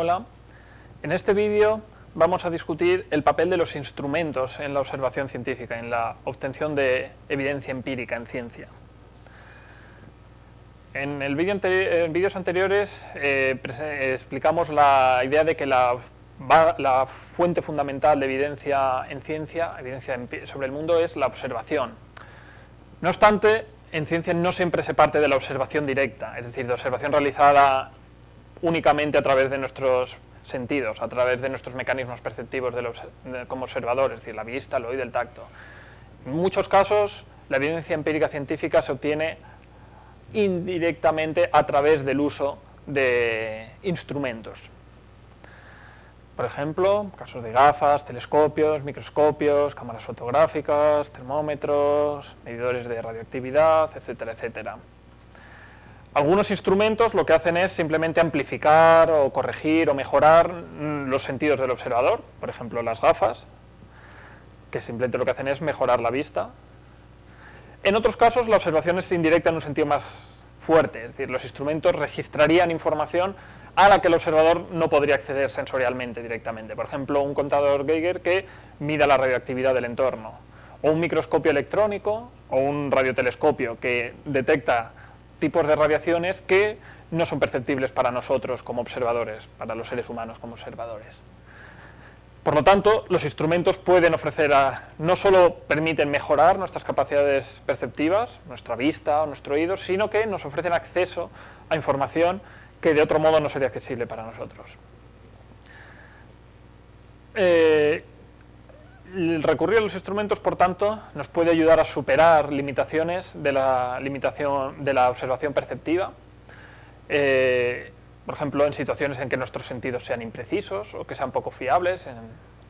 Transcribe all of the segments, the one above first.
Hola, en este vídeo vamos a discutir el papel de los instrumentos en la observación científica, en la obtención de evidencia empírica en ciencia. En vídeos anteriores explicamos la idea de que la fuente fundamental de evidencia en ciencia, evidencia sobre el mundo, es la observación. No obstante, en ciencia no siempre se parte de la observación directa, es decir, de observación realizada únicamente a través de nuestros sentidos, a través de nuestros mecanismos perceptivos como observadores, es decir, la vista, el oído, el tacto. En muchos casos, la evidencia empírica científica se obtiene indirectamente a través del uso de instrumentos. Por ejemplo, casos de gafas, telescopios, microscopios, cámaras fotográficas, termómetros, medidores de radioactividad, etcétera, etcétera. Algunos instrumentos lo que hacen es simplemente amplificar o corregir o mejorar los sentidos del observador, por ejemplo las gafas, que simplemente lo que hacen es mejorar la vista. En otros casos la observación es indirecta en un sentido más fuerte, es decir, los instrumentos registrarían información a la que el observador no podría acceder sensorialmente directamente. Por ejemplo, un contador Geiger que mida la radioactividad del entorno, o un microscopio electrónico o un radiotelescopio que detecta tipos de radiaciones que no son perceptibles para nosotros como observadores, para los seres humanos como observadores. Por lo tanto, los instrumentos pueden ofrecer, no solo permiten mejorar nuestras capacidades perceptivas, nuestra vista o nuestro oído, sino que nos ofrecen acceso a información que de otro modo no sería accesible para nosotros. El recurrir a los instrumentos, por tanto, nos puede ayudar a superar limitaciones de la observación perceptiva, por ejemplo, en situaciones en que nuestros sentidos sean imprecisos o que sean poco fiables,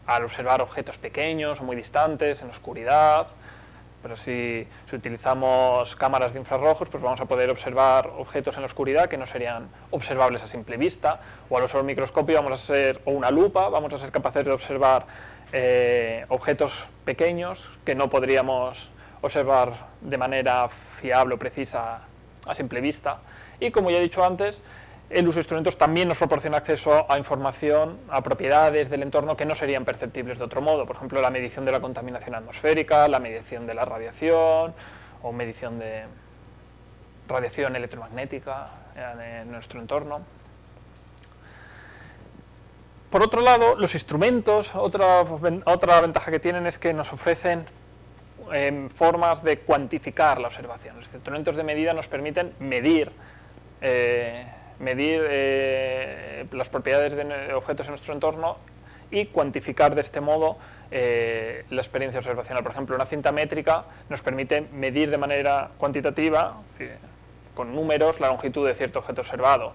al observar objetos pequeños o muy distantes, en oscuridad. Pero si utilizamos cámaras de infrarrojos, pues vamos a poder observar objetos en la oscuridad que no serían observables a simple vista, o al usar un microscopio o una lupa vamos a ser capaces de observar objetos pequeños que no podríamos observar de manera fiable o precisa a simple vista. Y como ya he dicho antes, el uso de instrumentos también nos proporciona acceso a información, a propiedades del entorno que no serían perceptibles de otro modo. Por ejemplo, la medición de la contaminación atmosférica, la medición de la radiación o medición de radiación electromagnética en nuestro entorno. Por otro lado, los instrumentos, otra ventaja que tienen es que nos ofrecen formas de cuantificar la observación. Los instrumentos de medida nos permiten medir las propiedades de objetos en nuestro entorno y cuantificar de este modo la experiencia observacional. Por ejemplo, una cinta métrica nos permite medir de manera cuantitativa, con números, la longitud de cierto objeto observado.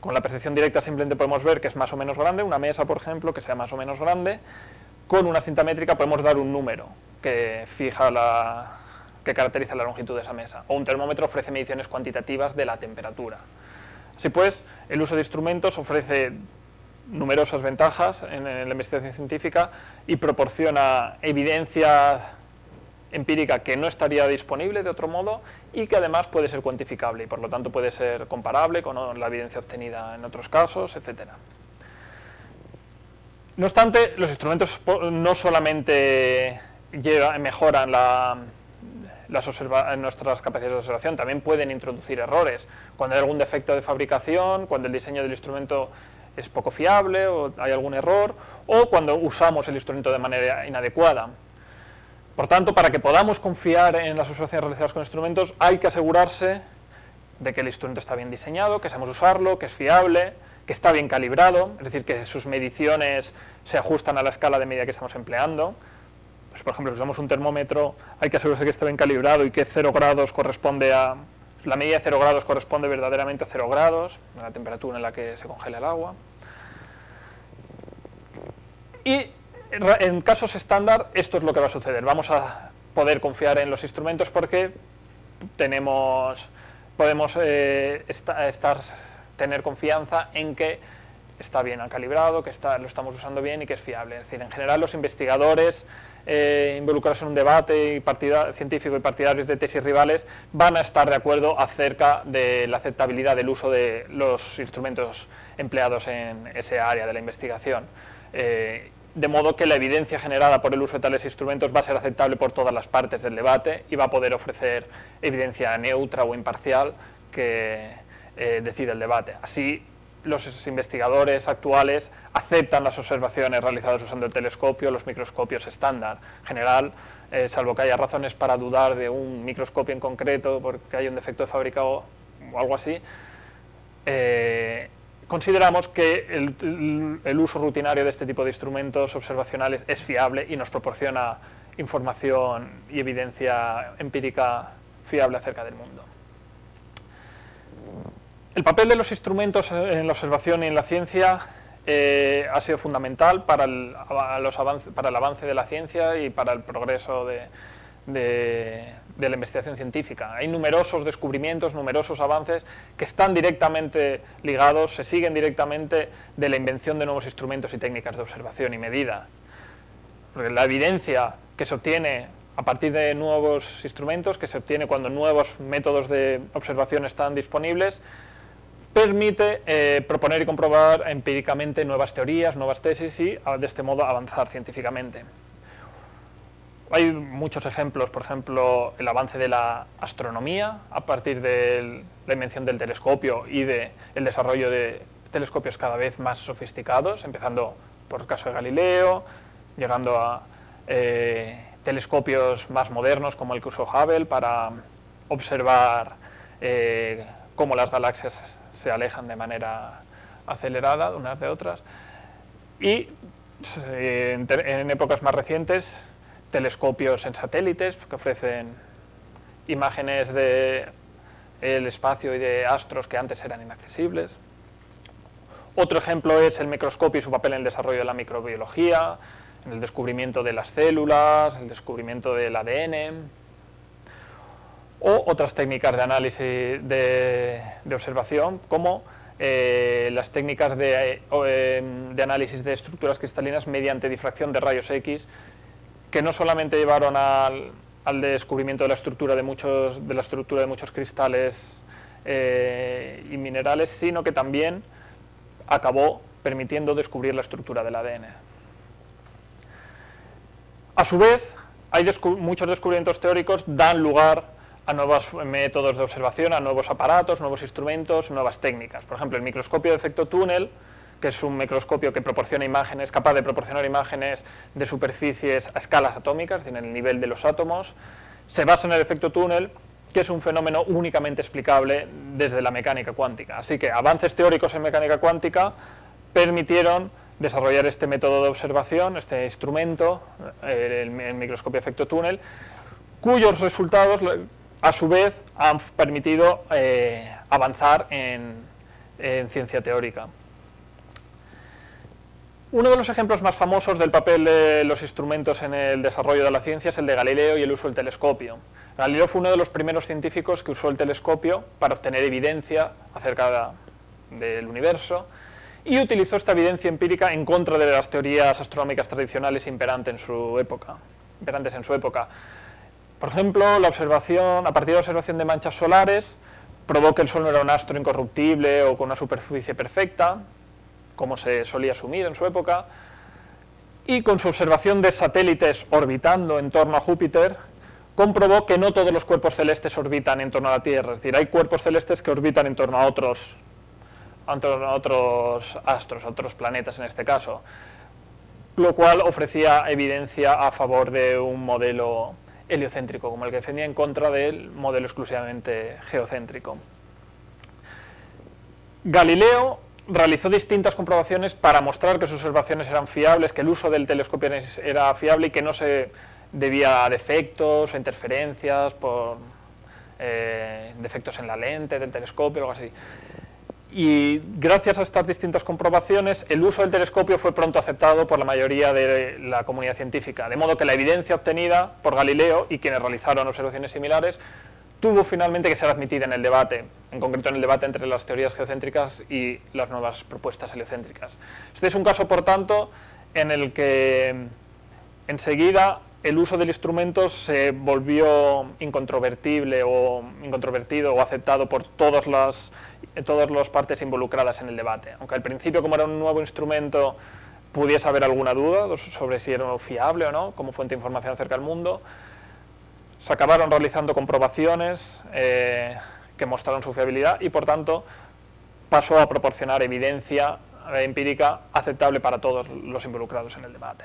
Con la percepción directa simplemente podemos ver que es más o menos grande, una mesa, por ejemplo, que sea más o menos grande. Con una cinta métrica podemos dar un número que que caracteriza la longitud de esa mesa. O un termómetro ofrece mediciones cuantitativas de la temperatura. Así pues, el uso de instrumentos ofrece numerosas ventajas en la investigación científica y proporciona evidencia empírica que no estaría disponible de otro modo y que además puede ser cuantificable y por lo tanto puede ser comparable con la evidencia obtenida en otros casos, etc. No obstante, los instrumentos no solamente mejoran nuestras capacidades de observación, también pueden introducir errores. Cuando hay algún defecto de fabricación, cuando el diseño del instrumento es poco fiable o hay algún error, o cuando usamos el instrumento de manera inadecuada. Por tanto, para que podamos confiar en las observaciones realizadas con instrumentos, hay que asegurarse de que el instrumento está bien diseñado, que sabemos usarlo, que es fiable, que está bien calibrado, es decir, que sus mediciones se ajustan a la escala de medida que estamos empleando. Pues, por ejemplo, si usamos un termómetro, hay que asegurarse que esté bien calibrado y que 0 grados corresponde a... La medida de 0 grados corresponde verdaderamente a 0 grados, a la temperatura en la que se congela el agua. Y en casos estándar, esto es lo que va a suceder. Vamos a poder confiar en los instrumentos porque podemos tener confianza en que está bien calibrado, que lo estamos usando bien y que es fiable. Es decir, en general los investigadores involucrados en un debate científico y partidarios de tesis rivales van a estar de acuerdo acerca de la aceptabilidad del uso de los instrumentos empleados en ese área de la investigación. De modo que la evidencia generada por el uso de tales instrumentos va a ser aceptable por todas las partes del debate y va a poder ofrecer evidencia neutra o imparcial que decide el debate. Así, los investigadores actuales aceptan las observaciones realizadas usando el telescopio, los microscopios estándar. En general, salvo que haya razones para dudar de un microscopio en concreto porque hay un defecto de fábrica o algo así, consideramos que el uso rutinario de este tipo de instrumentos observacionales es fiable y nos proporciona información y evidencia empírica fiable acerca del mundo. El papel de los instrumentos en la observación y en la ciencia ha sido fundamental para el avance de la ciencia y para el progreso de la investigación científica. Hay numerosos descubrimientos, numerosos avances que están directamente ligados, se siguen directamente de la invención de nuevos instrumentos y técnicas de observación y medida. Porque la evidencia que se obtiene a partir de nuevos instrumentos, que se obtiene cuando nuevos métodos de observación están disponibles, permite proponer y comprobar empíricamente nuevas teorías, nuevas tesis y de este modo avanzar científicamente. Hay muchos ejemplos, por ejemplo, el avance de la astronomía a partir de la invención del telescopio y del desarrollo de telescopios cada vez más sofisticados, empezando por el caso de Galileo, llegando a telescopios más modernos como el que usó Hubble para observar cómo las galaxias se alejan de manera acelerada unas de otras, y en épocas más recientes telescopios en satélites que ofrecen imágenes del espacio y de astros que antes eran inaccesibles. Otro ejemplo es el microscopio y su papel en el desarrollo de la microbiología, en el descubrimiento de las células, el descubrimiento del ADN, o otras técnicas de análisis de observación, como las técnicas de análisis de estructuras cristalinas mediante difracción de rayos X, que no solamente llevaron al descubrimiento de la estructura de muchos cristales y minerales, sino que también acabó permitiendo descubrir la estructura del ADN. A su vez, muchos descubrimientos teóricos dan lugar a nuevos métodos de observación, a nuevos aparatos, nuevos instrumentos, nuevas técnicas. Por ejemplo, el microscopio de efecto túnel, que es un microscopio que proporciona imágenes, capaz de proporcionar imágenes de superficies a escalas atómicas, en el nivel de los átomos, se basa en el efecto túnel, que es un fenómeno únicamente explicable desde la mecánica cuántica. Así que avances teóricos en mecánica cuántica permitieron desarrollar este método de observación, este instrumento, el microscopio de efecto túnel, cuyos resultados a su vez han permitido avanzar en ciencia teórica. Uno de los ejemplos más famosos del papel de los instrumentos en el desarrollo de la ciencia es el de Galileo y el uso del telescopio. Galileo fue uno de los primeros científicos que usó el telescopio para obtener evidencia acerca del universo y utilizó esta evidencia empírica en contra de las teorías astronómicas tradicionales imperantes en su época. Por ejemplo, la observación, a partir de la observación de manchas solares, probó que el Sol no era un astro incorruptible o con una superficie perfecta, como se solía asumir en su época, y con su observación de satélites orbitando en torno a Júpiter, comprobó que no todos los cuerpos celestes orbitan en torno a la Tierra, es decir, hay cuerpos celestes que orbitan en torno a otros astros, a otros planetas en este caso, lo cual ofrecía evidencia a favor de un modelo heliocéntrico, como el que defendía, en contra del modelo exclusivamente geocéntrico. Galileo realizó distintas comprobaciones para mostrar que sus observaciones eran fiables, que el uso del telescopio era fiable y que no se debía a defectos o interferencias por defectos en la lente del telescopio o algo así. Y gracias a estas distintas comprobaciones, el uso del telescopio fue pronto aceptado por la mayoría de la comunidad científica, de modo que la evidencia obtenida por Galileo y quienes realizaron observaciones similares tuvo finalmente que ser admitida en el debate, en concreto en el debate entre las teorías geocéntricas y las nuevas propuestas heliocéntricas. Este es un caso, por tanto, en el que enseguida el uso del instrumento se volvió incontrovertible o incontrovertido o aceptado por todas las partes involucradas en el debate. Aunque al principio, como era un nuevo instrumento, pudiese haber alguna duda sobre si era fiable o no como fuente de información acerca del mundo, se acabaron realizando comprobaciones que mostraron su fiabilidad y, por tanto, pasó a proporcionar evidencia empírica aceptable para todos los involucrados en el debate.